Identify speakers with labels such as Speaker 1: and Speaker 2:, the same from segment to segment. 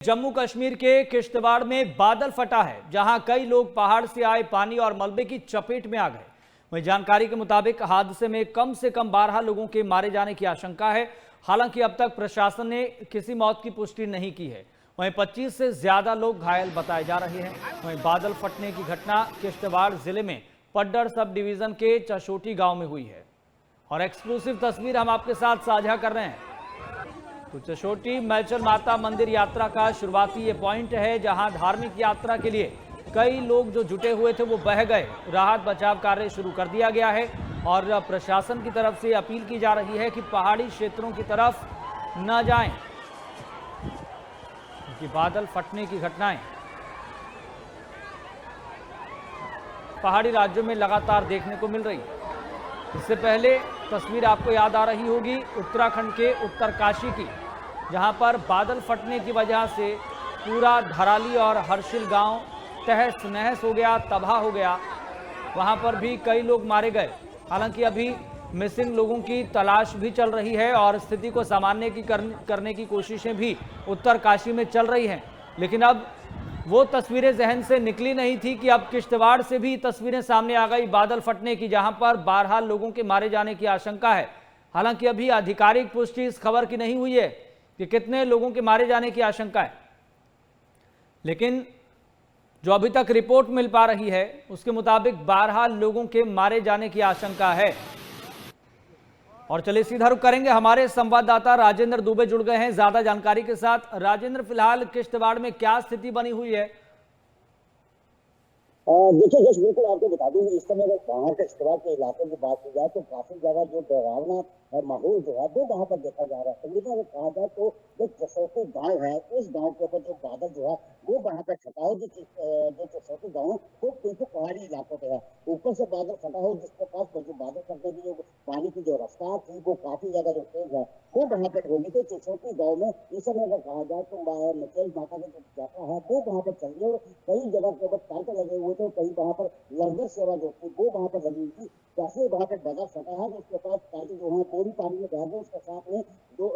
Speaker 1: जम्मू कश्मीर के किश्तवाड़ में बादल फटा है, जहां कई लोग पहाड़ से आए पानी और मलबे की चपेट में आ गए। वहीं जानकारी के मुताबिक हादसे में कम से कम 12 लोगों के मारे जाने की आशंका है। हालांकि अब तक प्रशासन ने किसी मौत की पुष्टि नहीं की है। वहीं 25 से ज्यादा लोग घायल बताए जा रहे हैं। वहीं बादल फटने की घटना किश्तवाड़ जिले में पड्डर सब डिवीजन के चशोटी गांव में हुई है और एक्सक्लूसिव तस्वीर हम आपके साथ साझा कर रहे हैं। तो चशोटी मैचर माता मंदिर यात्रा का शुरुआती ये पॉइंट है, जहां धार्मिक यात्रा के लिए कई लोग जो जुटे हुए थे वो बह गए। राहत बचाव कार्य शुरू कर दिया गया है और प्रशासन की तरफ से अपील की जा रही है कि पहाड़ी क्षेत्रों की तरफ न जाएं, क्योंकि बादल फटने की घटनाएं पहाड़ी राज्यों में लगातार देखने को मिल रही है। इससे पहले तस्वीर आपको याद आ रही होगी उत्तराखंड के उत्तरकाशी की, जहां पर बादल फटने की वजह से पूरा धराली और हर्षिल गांव तहस नहस हो गया, तबाह हो गया। वहां पर भी कई लोग मारे गए। हालांकि अभी मिसिंग लोगों की तलाश भी चल रही है और स्थिति को सामान्य करने की कोशिशें भी उत्तरकाशी में चल रही हैं। लेकिन अब वो तस्वीरें जहन से निकली नहीं थी कि अब किश्तवाड़ से भी तस्वीरें सामने आ गई बादल फटने की, जहां पर 12 लोगों के मारे जाने की आशंका है। हालांकि अभी आधिकारिक पुष्टि इस खबर की नहीं हुई है कि कितने लोगों के मारे जाने की आशंका है, लेकिन जो अभी तक रिपोर्ट मिल पा रही है उसके मुताबिक 12 लोगों के मारे जाने की आशंका है। और चलिए सीधा रुख करेंगे, हमारे संवाददाता राजेंद्र दुबे जुड़ गए हैं ज्यादा जानकारी के साथ। राजेंद्र, फिलहाल किश्तवाड़ में क्या स्थिति बनी हुई है?
Speaker 2: देखिए जस्ट बिल्कुल आपको बता दूं इस समय अगर बाहर के किश्तवाड़ के इलाके की बात की जाए तो काफी ज्यादा जो डरावना माहौल जो है वो वहां पर देखा जा रहा है। तकरीबन अगर कहा जाए तो जो चसौटी गांव है उस गांव के ऊपर जो बादल जो है वो वहां पर छटा है। जो चसौटी गांव वो बिल्कुल पहाड़ी इलाकों पे है, ऊपर से बादल फटा है जिसके पास जो बादल फटने की जो पानी की जो रफ्तार थी वो काफी ज्यादा जो तेज है वो वहां पर होगी। तो चसौटी गाँव में इस समय अगर कहा जाए तो मचेल माता की जो यात्रा है वो वहां पर चल रही है और कई जगह के ऊपर टैंकर लगे हुए थे, कई वहां पर लंगर सेवा जो थी वो वहां पर लगी हुई थी। जैसे वहां पर बादल फटा है तो उसके पास टैंकर जो है पूरी पानी में बह गए, उसके साथ में जो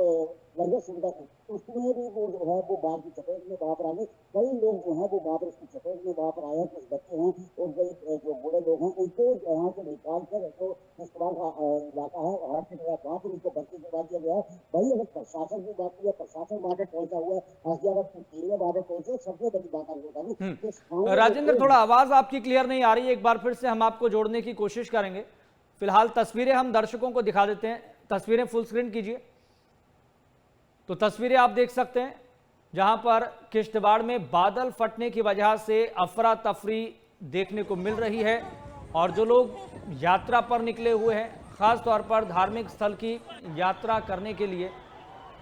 Speaker 2: लंगर सुविधा थी उसमें भी वो जो है वो बाढ़ की चपेट में वहां पर आ गए। कई लोग जो है वो वहां पर उसकी चपेट में वहां पर आए हैं, कुछ बच्चे हैं और कई जो बूढ़े लोग हैं उनको यहाँ से निकाल कर जो किश्तवाड़ का इलाका है वहां से वहां पर उनको भर्ती करवा दिया गया है। वही अगर प्रशासन की बात की, प्रशासन वहां पर पहुंचा हुआ है, SDRF की टीमें वहां पर पहुंचे। सबसे बड़ी बात आपको बता दूं
Speaker 1: राजेंद्र, थोड़ा आवाज आपकी क्लियर नहीं आ रही है, एक बार फिर से हम आपको जोड़ने की कोशिश करेंगे। फिलहाल तस्वीरें हम दर्शकों को दिखा देते हैं, तस्वीरें फुल स्क्रीन कीजिए। तो तस्वीरें आप देख सकते हैं जहां पर किश्तवाड़ में बादल फटने की वजह से अफरा तफरी देखने को मिल रही है और जो लोग यात्रा पर निकले हुए हैं, खास तौर पर धार्मिक स्थल की यात्रा करने के लिए,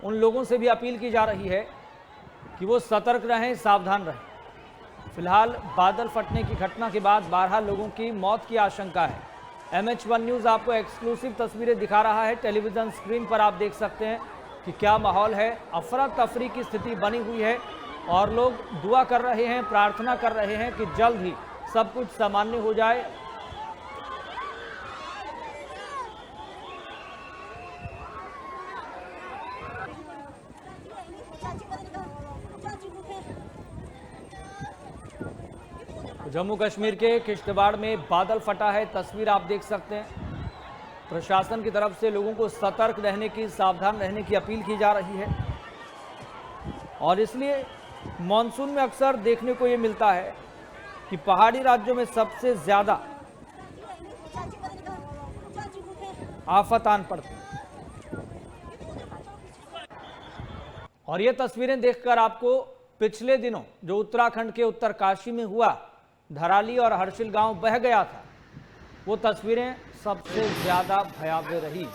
Speaker 1: उन लोगों से भी अपील की जा रही है कि वो सतर्क रहें, सावधान रहें। फिलहाल बादल फटने की घटना के बाद 12 लोगों की मौत की आशंका है। MH1 न्यूज़ आपको एक्सक्लूसिव तस्वीरें दिखा रहा है। टेलीविजन स्क्रीन पर आप देख सकते हैं कि क्या माहौल है। अफरा तफरी की स्थिति बनी हुई है और लोग दुआ कर रहे हैं, प्रार्थना कर रहे हैं कि जल्द ही सब कुछ सामान्य हो जाए। जम्मू कश्मीर के किश्तवाड़ में बादल फटा है, तस्वीर आप देख सकते हैं। प्रशासन की तरफ से लोगों को सतर्क रहने की, सावधान रहने की अपील की जा रही है और इसलिए मॉनसून में अक्सर देखने को ये मिलता है कि पहाड़ी राज्यों में सबसे ज्यादा आफत आन पड़ती है। और ये तस्वीरें देखकर आपको पिछले दिनों जो उत्तराखंड के उत्तरकाशी में हुआ, धराली और हर्षिल गांव बह गया था, वो तस्वीरें सबसे ज्यादा भयावह रही।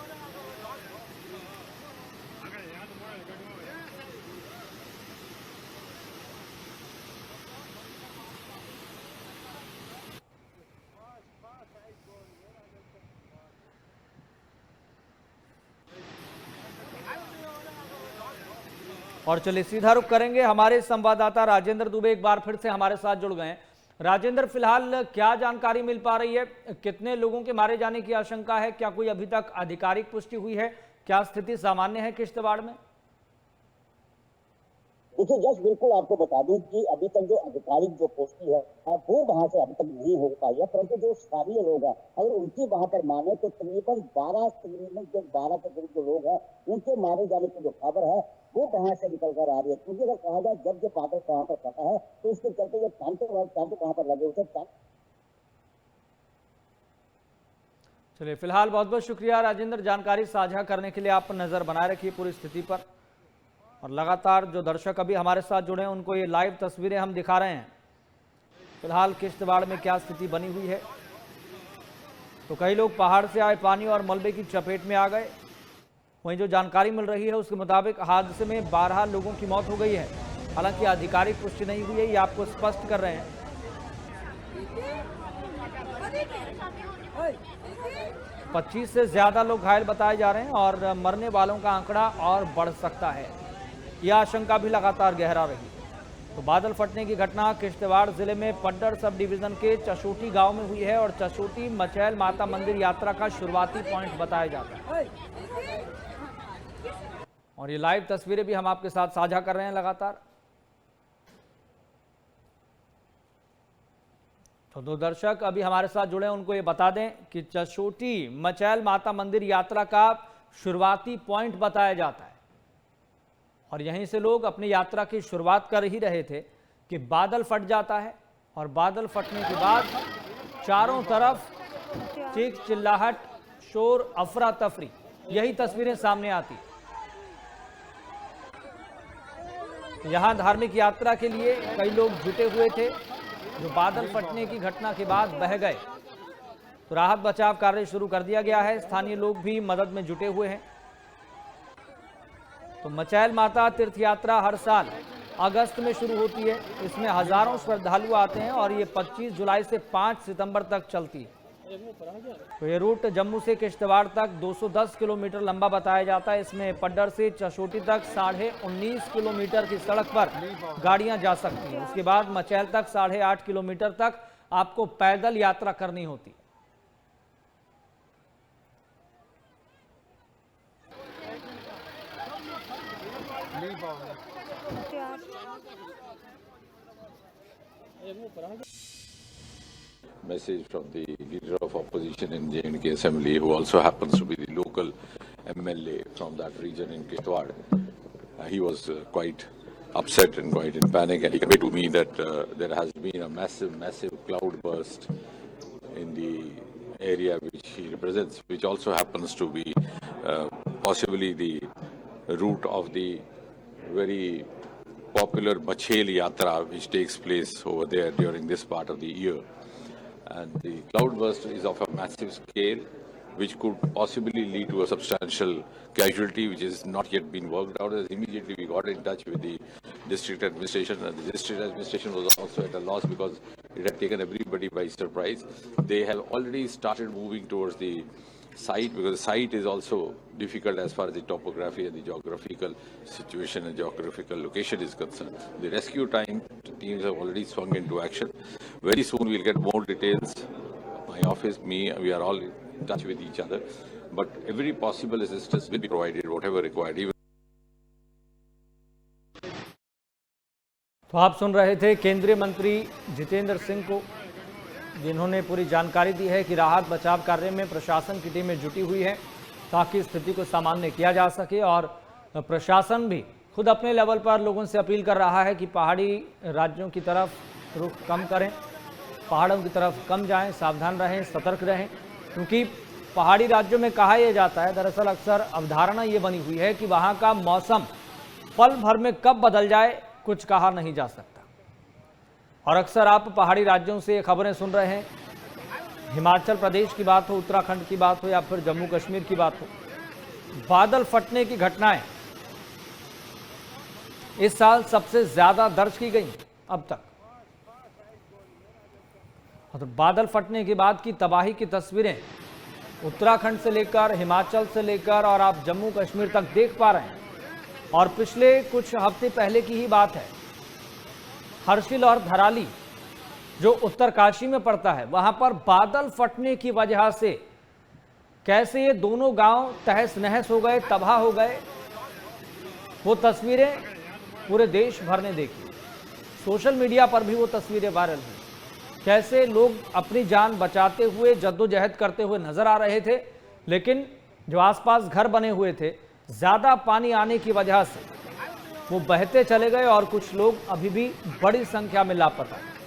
Speaker 1: और चलिए सीधा रुख करेंगे, हमारे संवाददाता राजेंद्र दुबे एक बार फिर से हमारे साथ जुड़ गए हैं। राजेंद्र, फिलहाल क्या जानकारी मिल पा रही है? कितने लोगों के मारे जाने की आशंका है? क्या कोई अभी तक आधिकारिक पुष्टि हुई है? क्या स्थिति सामान्य है किश्तवाड़ में?
Speaker 2: देखिए जस्ट बिल्कुल आपको बता दूं कि अभी तक जो आधिकारिक जो पुष्टि है वो वहां से अभी तक नहीं हो पाई है, परंतु जो स्थानीय लोग हैं अगर उनकी वहां पर माने तो तकरीबन 12 के करीब जो लोग हैं उनके मारे जाने की जो खबर है वो वहां से निकल कर आ रही है। क्योंकि अगर कहा जाए जब जो बादल वहां पर फटा है तो उसके चलते जो तांते वहां पर लगे हुए थे।
Speaker 1: चलिए, फिलहाल बहुत बहुत शुक्रिया राजेंद्र, जानकारी साझा करने के लिए। आप नज़र बनाए रखिए पूरी स्थिति पर, और लगातार जो दर्शक अभी हमारे साथ जुड़े हैं उनको ये लाइव तस्वीरें हम दिखा रहे हैं फिलहाल किश्तवाड़ में क्या स्थिति बनी हुई है। तो कई लोग पहाड़ से आए पानी और मलबे की चपेट में आ गए। वहीं जो जानकारी मिल रही है उसके मुताबिक हादसे में 12 लोगों की मौत हो गई है। हालांकि आधिकारिक पुष्टि नहीं हुई है, ये आपको स्पष्ट कर रहे हैं। 25 से ज्यादा लोग घायल बताए जा रहे हैं और मरने वालों का आंकड़ा और बढ़ सकता है, यह आशंका भी लगातार गहरा रही। तो बादल फटने की घटना किश्तवाड़ जिले में पड्डर सब डिवीजन के चशोटी गांव में हुई है और चशोटी मचैल माता मंदिर यात्रा का शुरुआती पॉइंट बताया जाता है। और ये लाइव तस्वीरें भी हम आपके साथ साझा कर रहे हैं लगातार। तो दो दर्शक अभी हमारे साथ जुड़े हैं, उनको ये बता दें कि चशोटी मचैल माता मंदिर यात्रा का शुरुआती पॉइंट बताया जाता है और यहीं से लोग अपनी यात्रा की शुरुआत कर ही रहे थे कि बादल फट जाता है और बादल फटने के बाद चारों तरफ चीख चिल्लाहट, शोर, अफरा तफरी, यही तस्वीरें सामने आती। यहां धार्मिक यात्रा के लिए कई लोग जुटे हुए थे जो बादल फटने की घटना के बाद बह गए। तो राहत बचाव कार्य शुरू कर दिया गया है, स्थानीय लोग भी मदद में जुटे हुए हैं। तो मचैल माता तीर्थ यात्रा हर साल अगस्त में शुरू होती है। इसमें हजारों श्रद्धालु आते हैं और ये 25 जुलाई से 5 सितंबर तक चलती है। तो ये रूट जम्मू से किश्तवाड़ तक 210 किलोमीटर लंबा बताया जाता है। इसमें पड्डर से चशोटी तक 19.5 किलोमीटर की सड़क पर गाड़ियां जा सकती हैं। उसके बाद मचैल तक 8.5 किलोमीटर तक आपको पैदल यात्रा करनी होती।
Speaker 3: Message from the leader of opposition in J&K Assembly, who also happens to be the local MLA from that region in Kishtwar. He was quite upset and quite in panic, and he conveyed to me that there has been a massive cloud burst in the area which he represents, which also happens to be possibly the route of the very popular Machel Yatra, which takes place over there during this part of the year. And the cloudburst is of a massive scale, which could possibly lead to a substantial casualty, which is not yet been worked out. As immediately we got in touch with the district administration, and the district administration was also at a loss because it had taken everybody by surprise. They have already started moving towards the site, because the site is also difficult as far as the topography and the geographical situation and geographical location is concerned. The rescue teams have already swung into action. Very soon we'll get more details. My office, we are all in touch with each other. But every possible assistance will be provided, whatever required. Even
Speaker 1: तो आप सुन रहे थे केंद्रीय मंत्री जितेंद्र सिंह को, जिन्होंने पूरी जानकारी दी है कि राहत बचाव कार्य में प्रशासन की टीमें जुटी हुई है ताकि स्थिति को सामान्य किया जा सके। और प्रशासन भी खुद अपने लेवल पर लोगों से अपील कर रहा है कि पहाड़ी राज्यों की तरफ रुख कम करें, पहाड़ों की तरफ कम जाएं, सावधान रहें, सतर्क रहें। क्योंकि पहाड़ी राज्यों में कहा यह जाता है, दरअसल अक्सर अवधारणा ये बनी हुई है कि वहाँ का मौसम पल भर में कब बदल जाए कुछ कहा नहीं जा सकता। और अक्सर आप पहाड़ी राज्यों से खबरें सुन रहे हैं, हिमाचल प्रदेश की बात हो, उत्तराखंड की बात हो या फिर जम्मू कश्मीर की बात हो, बादल फटने की घटनाएं इस साल सबसे ज्यादा दर्ज की गई अब तक। और बादल फटने के बाद की तबाही की तस्वीरें उत्तराखंड से लेकर हिमाचल से लेकर और आप जम्मू कश्मीर तक देख पा रहे हैं। और पिछले कुछ हफ्ते पहले की ही बात है, हर्षिल और धराली जो उत्तरकाशी में पड़ता है, वहां पर बादल फटने की वजह से कैसे ये दोनों गांव तहस नहस हो गए, तबाह हो गए। वो तस्वीरें पूरे देश भर ने देखी। सोशल मीडिया पर भी वो तस्वीरें वायरल हुई। कैसे लोग अपनी जान बचाते हुए जद्दोजहद करते हुए नजर आ रहे थे, लेकिन जो आसपास घर बने हुए थे, ज्यादा पानी आने की वजह से वो बहते चले गए और कुछ लोग अभी भी बड़ी संख्या में लापता हैं।